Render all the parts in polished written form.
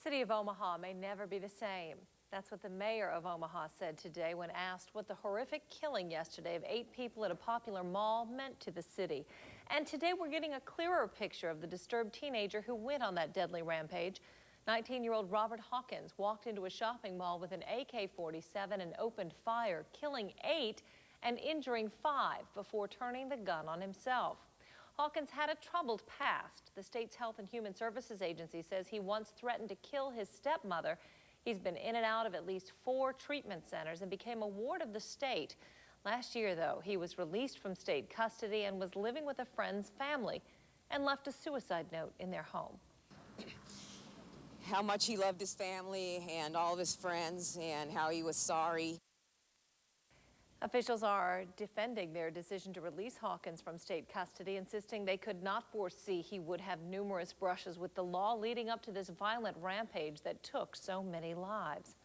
city of Omaha may never be the same. That's what the mayor of Omaha said today when asked what the horrific killing yesterday of 8 people at a popular mall meant to the city. And today we're getting a clearer picture of the disturbed teenager who went on that deadly rampage. 19-year-old Robert Hawkins walked into a shopping mall with an AK-47 and opened fire, killing 8 and injuring 5 before turning the gun on himself. Hawkins had a troubled past. The state's Health and Human Services Agency says he once threatened to kill his stepmother. He's been in and out of at least 4 treatment centers and became a ward of the state. Last year, though, he was released from state custody and was living with a friend's family and left a suicide note in their home. How much he loved his family and all of his friends and how he was sorry. Officials are defending their decision to release Hawkins from state custody, insisting they could not foresee he would have numerous brushes with the law leading up to this violent rampage that took so many lives.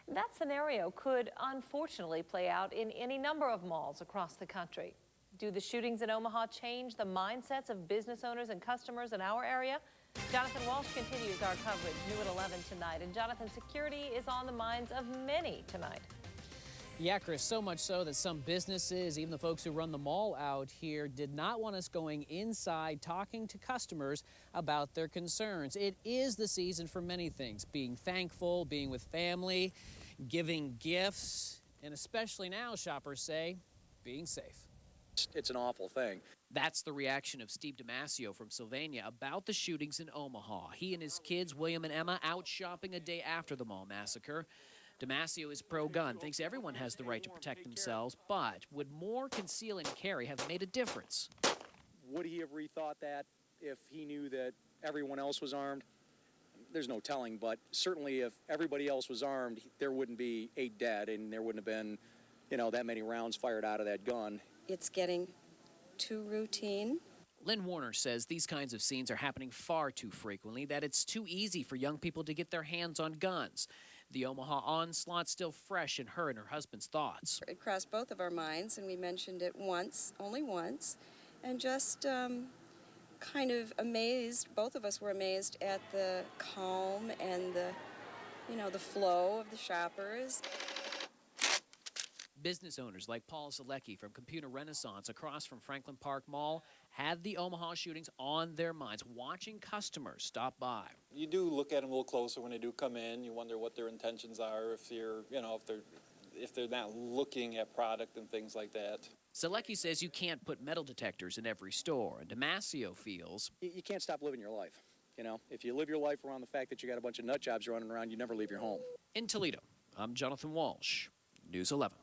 That scenario could unfortunately play out in any number of malls across the country. Do the shootings in Omaha change the mindsets of business owners and customers in our area? Jonathan Walsh continues our coverage, new at 11 tonight. And Jonathan, security is on the minds of many tonight. Yeah, Chris, so much so that some businesses, even the folks who run the mall out here, did not want us going inside talking to customers about their concerns. It is the season for many things, being thankful, being with family, giving gifts, and especially now, shoppers say, being safe. It's an awful thing. That's the reaction of Steve Damasio from Sylvania about the shootings in Omaha. He and his kids, William and Emma, out shopping a day after the mall massacre. Damasio is pro-gun, thinks everyone has the right to protect themselves, but would more conceal and carry have made a difference? Would he have rethought that if he knew that everyone else was armed? There's no telling, but certainly if everybody else was armed, there wouldn't be 8 dead and there wouldn't have been, that many rounds fired out of that gun. It's getting too routine. Lynn Warner says these kinds of scenes are happening far too frequently, that it's too easy for young people to get their hands on guns. The Omaha onslaught still fresh in her and her husband's thoughts. It crossed both of our minds, and we mentioned it once, only once, and just kind of amazed. Both of us were amazed at the calm and the flow of the shoppers. Business owners like Paul Zalecki from Computer Renaissance across from Franklin Park Mall had the Omaha shootings on their minds, watching customers stop by. You do look at them a little closer when they do come in. You wonder what their intentions are, if they're not looking at product and things like that. Zalecki says you can't put metal detectors in every store, and Damasio feels You can't stop living your life. If you live your life around the fact that you got a bunch of nut jobs running around, you never leave your home. In Toledo, I'm Jonathan Walsh, News 11.